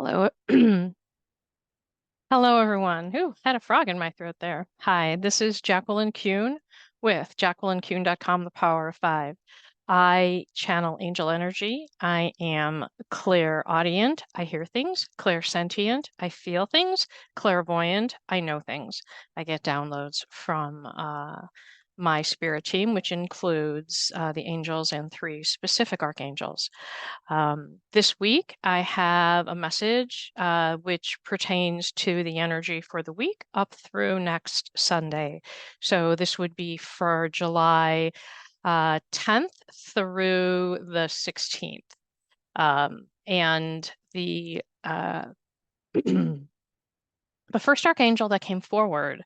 Hello. Hello, everyone. Ooh, had a frog in my throat there. Hi, this is Jacqueline Kuhn with JacquelineKuhn.com, The Power of Five. I channel angel energy. I am clairaudient. I hear things. Clairsentient. I feel things. Clairvoyant. I know things. I get downloads from my spirit team, which includes the angels and three specific archangels. This week, I have a message which pertains to the energy for the week up through next Sunday. So this would be for July 10th through the 16th. And the first archangel that came forward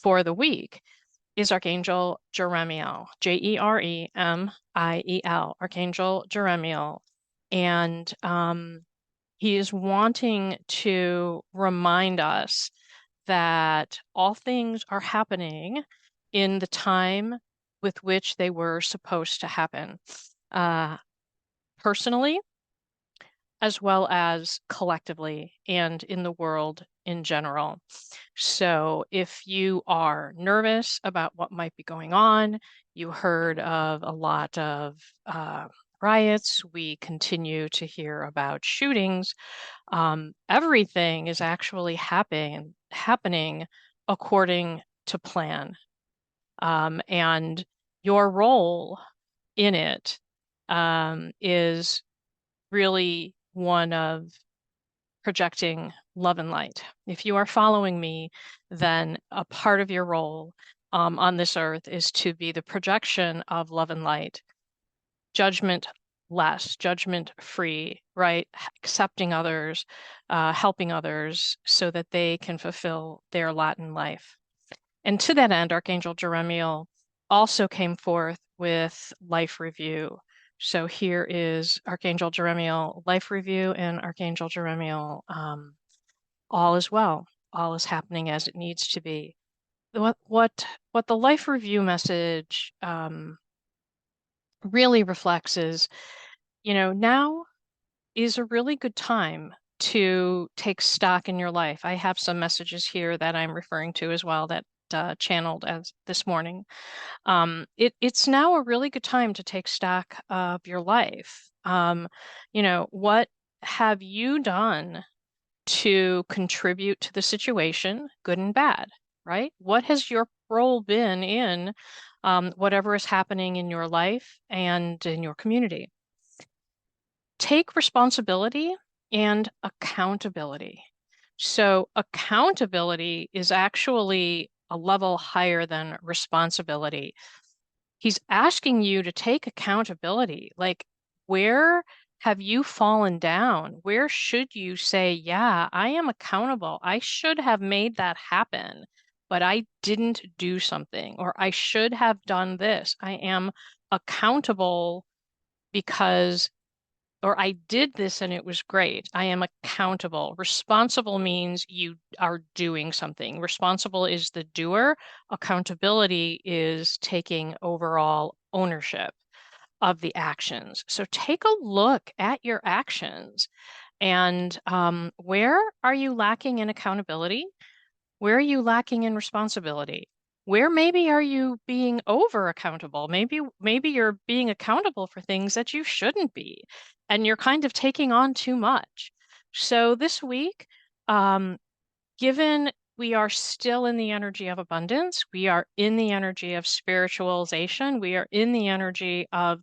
for the week is Archangel Jeremiel, Jeremiel, Archangel Jeremiel. And he is wanting to remind us that all things are happening in the time with which they were supposed to happen, uh, personally, as well as collectively and in the world in general. So if you are nervous about what might be going on, you heard of a lot of riots, we continue to hear about shootings. Everything is actually happening according to plan. And your role in it is really one of projecting love and light. If you are following me, then a part of your role on this earth is to be the projection of love and light, judgment less, judgment free, right? Accepting others, helping others so that they can fulfill their lot in life. And to that end, Archangel Jeremiel also came forth with life review. So here is Archangel Jeremiel life review and Archangel Jeremiel all is well, all is happening as it needs to be. What the life review message really reflects is, now is a really good time to take stock in your life. I have some messages here that I'm referring to as well that channeled as this morning. It's now a really good time to take stock of your life. What have you done to contribute to the situation, good and bad, right? What has your role been in whatever is happening in your life and in your community? Take responsibility and accountability. So, accountability is actually a level higher than responsibility. He's asking you to take accountability. Like, where have you fallen down? Where should you say, yeah, I am accountable. I should have made that happen, but I didn't do something, or I should have done this. I am accountable because or I did this and it was great. I am accountable. Responsible means you are doing something. Responsible is the doer. Accountability is taking overall ownership of the actions. So take a look at your actions and where are you lacking in accountability? Where are you lacking in responsibility? Where maybe are you being over accountable? Maybe you're being accountable for things that you shouldn't be, and you're kind of taking on too much. So this week, um, given we are still in the energy of abundance, we are in the energy of spiritualization, we are in the energy of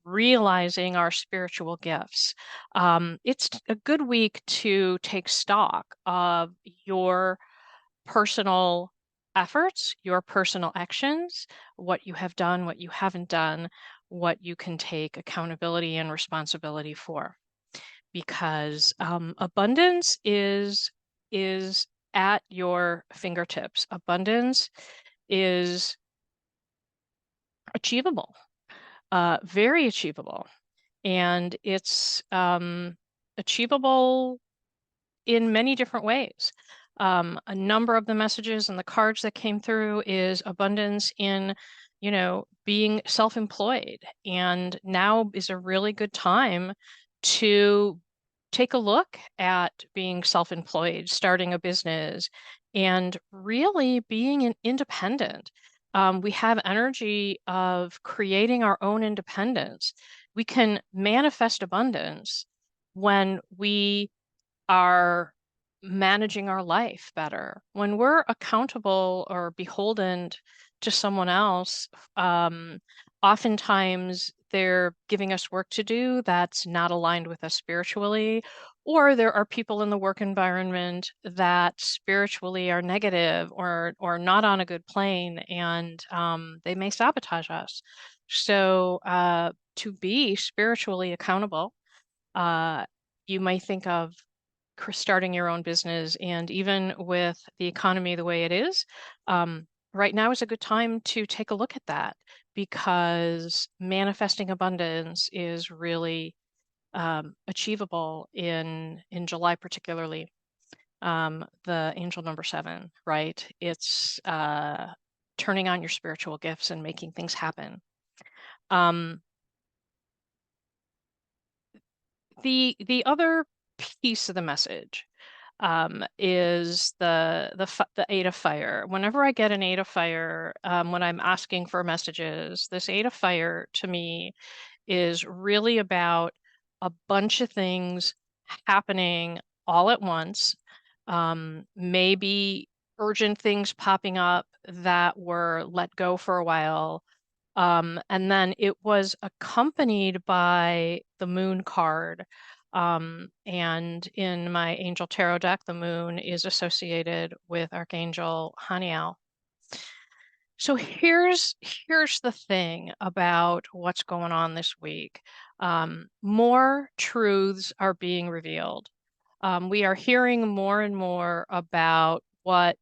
realizing our spiritual gifts. It's a good week to take stock of your personal efforts, your personal actions, what you have done, what you haven't done, what you can take accountability and responsibility for. Because abundance is at your fingertips. Abundance is achievable, very achievable, and it's achievable in many different ways. A number of the messages and the cards that came through is abundance in, being self-employed. And now is a really good time to take a look at being self-employed, starting a business, and really being an independent. We have energy of creating our own independence. We can manifest abundance when we are managing our life better. When we're accountable or beholden to someone else, um, oftentimes they're giving us work to do that's not aligned with us spiritually, or there are people in the work environment that spiritually are negative or not on a good plane, and they may sabotage us. So to be spiritually accountable, uh, you might think of starting your own business. And even with the economy the way it is, right now is a good time to take a look at that, because manifesting abundance is really achievable in July, particularly. The angel number 7, right? It's turning on your spiritual gifts and making things happen. Um, the other piece of the message is the 8 of fire. Whenever I get an 8 of fire, when I'm asking for messages, this 8 of fire to me is really about a bunch of things happening all at once. Maybe urgent things popping up that were let go for a while. And then it was accompanied by the moon card. And in my angel tarot deck, the moon is associated with Archangel Haniel. So here's the thing about what's going on this week. More truths are being revealed. We are hearing more and more about what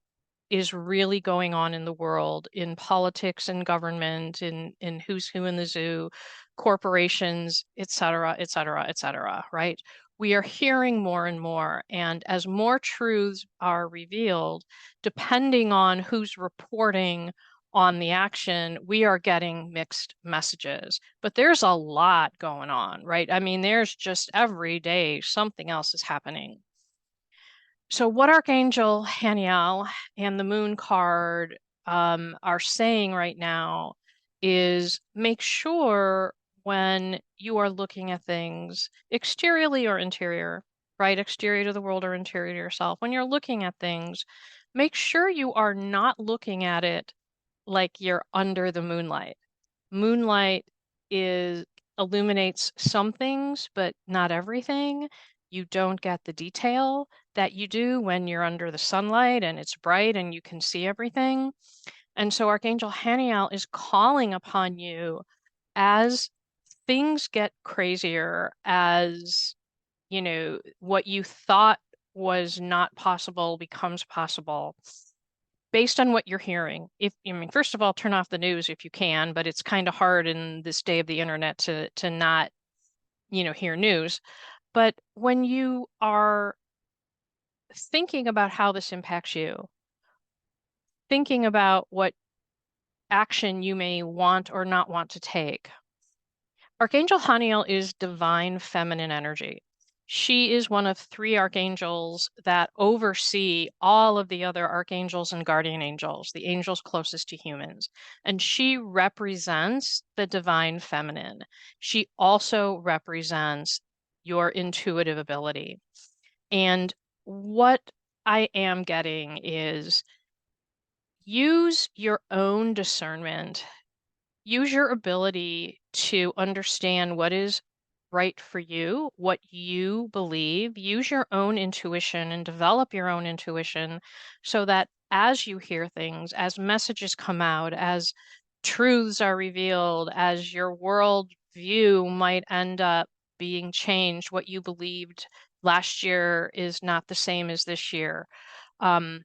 is really going on in the world, in politics and government, in who's who in the zoo, corporations, et cetera, et cetera, et cetera, right? We are hearing more and more. And as more truths are revealed, depending on who's reporting on the action, we are getting mixed messages. But there's a lot going on, right? I mean, there's just every day something else is happening. So, what Archangel Haniel and the Moon card are saying right now is make sure when you are looking at things exteriorly or interior, right? Exterior to the world or interior to yourself. When you're looking at things, make sure you are not looking at it like you're under the moonlight. Moonlight is illuminates some things, but not everything. You don't get the detail that you do when you're under the sunlight and it's bright and you can see everything. And so Archangel Haniel is calling upon you as things get crazier, as what you thought was not possible becomes possible based on what you're hearing. If I mean, first of all, turn off the news if you can, but it's kind of hard in this day of the internet to not, hear news. But when you are thinking about how this impacts you, thinking about what action you may want or not want to take, Archangel Haniel is divine feminine energy. She is one of 3 archangels that oversee all of the other archangels and guardian angels, the angels closest to humans. And she represents the divine feminine. She also represents your intuitive ability. And what I am getting is use your own discernment, use your ability to understand what is right for you, what you believe. Use your own intuition and develop your own intuition so that as you hear things, as messages come out, as truths are revealed, as your world view might end up being changed, what you believed last year is not the same as this year. Um,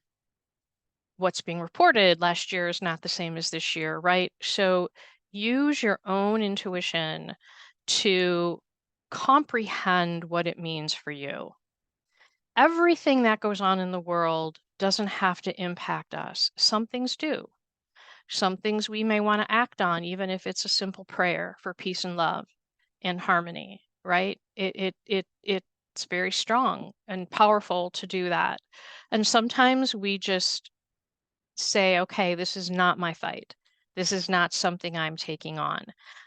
what's being reported last year is not the same as this year, right? So use your own intuition to comprehend what it means for you. Everything that goes on in the world doesn't have to impact us. Some things do. Some things we may want to act on, even if it's a simple prayer for peace and love and harmony, right? It It's very strong and powerful to do that. And sometimes we just say, okay, this is not my fight. This is not something I'm taking on.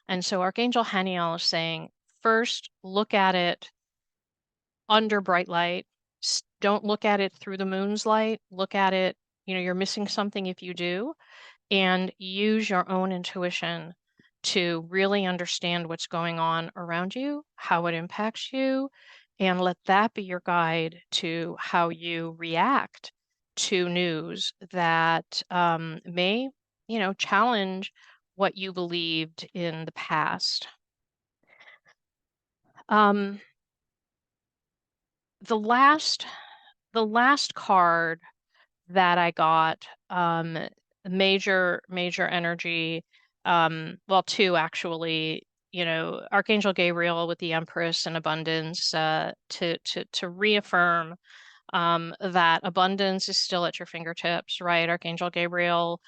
And so Archangel Haniel is saying, first, look at it under bright light. Don't look at it through the moon's light. Look at it, you're missing something if you do, and use your own intuition to really understand what's going on around you, how it impacts you, and let that be your guide to how you react to news that may, challenge what you believed in the past. Um, the last, the last card that I got, major energy, well, two actually, Archangel Gabriel with the Empress and abundance, to reaffirm that abundance is still at your fingertips, right? Archangel Gabriel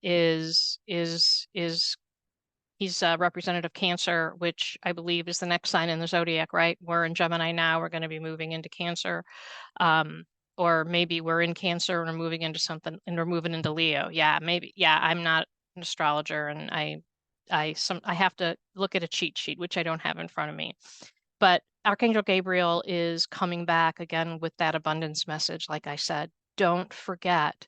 is he's representative Cancer, which I believe is the next sign in the zodiac, right? We're in Gemini now. We're going to be moving into Cancer. Um, or maybe we're in Cancer and we're moving into something and we're moving into Leo. Yeah, maybe. Yeah, I'm not an astrologer and I have to look at a cheat sheet, which I don't have in front of me. But Archangel Gabriel is coming back again with that abundance message. Like I said, don't forget,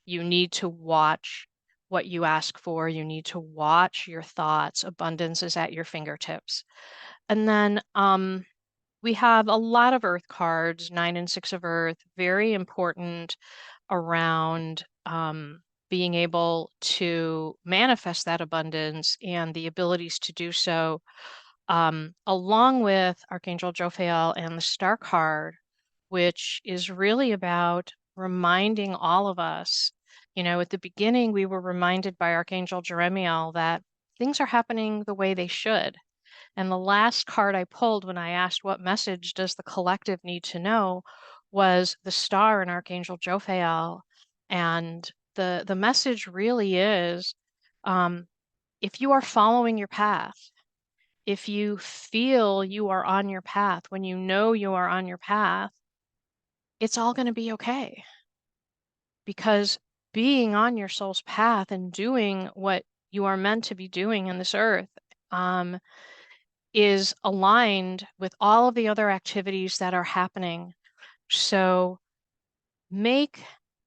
you need to watch what you ask for. You need to watch your thoughts. Abundance is at your fingertips. And then we have a lot of Earth cards, 9 and 6 of Earth, very important around being able to manifest that abundance and the abilities to do so, along with Archangel Jophiel and the Star card, which is really about reminding all of us. At the beginning, we were reminded by Archangel Jeremiel that things are happening the way they should. And the last card I pulled when I asked what message does the collective need to know was the Star and Archangel Jophiel. And the message really is, if you are following your path, if you feel you are on your path, when you know you are on your path, it's all going to be okay. Because being on your soul's path and doing what you are meant to be doing in this earth, is aligned with all of the other activities that are happening. So make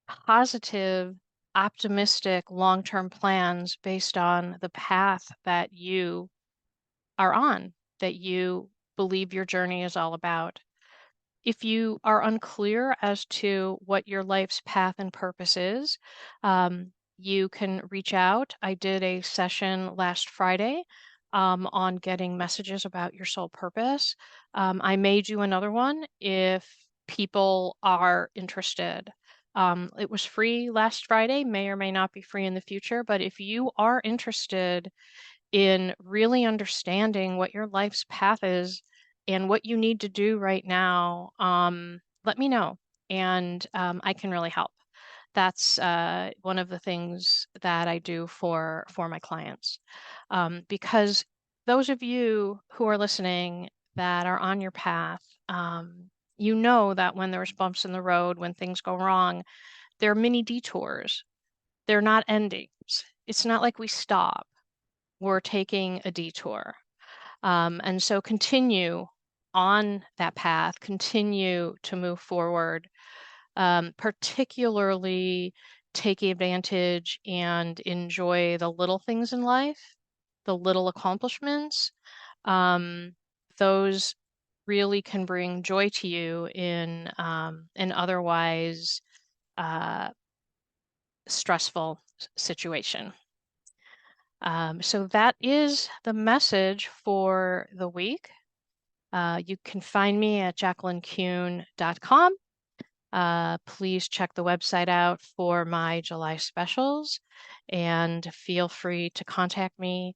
positive, optimistic, long-term plans based on the path that you are on, that you believe your journey is all about. If you are unclear as to what your life's path and purpose is, you can reach out. I did a session last Friday on getting messages about your soul purpose. I may do another one if people are interested. It was free last Friday, may or may not be free in the future, but if you are interested in really understanding what your life's path is and what you need to do right now, let me know, and I can really help. That's one of the things that I do for my clients, because those of you who are listening that are on your path, you know that when there's bumps in the road, when things go wrong, there are mini detours. They're not endings. It's not like we stop. We're taking a detour. And so continue on that path, continue to move forward, particularly take advantage and enjoy the little things in life, the little accomplishments. Um, those really can bring joy to you in an otherwise uh, stressful situation. So that is the message for the week. You can find me at jacquelinekuhn.com. Please check the website out for my July specials and feel free to contact me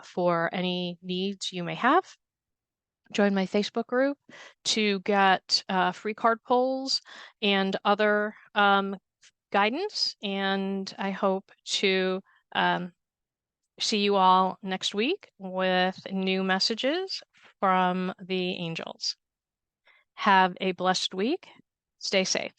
for any needs you may have. Join my Facebook group to get free card pulls and other guidance. And I hope to see you all next week with new messages from the angels. Have a blessed week. Stay safe.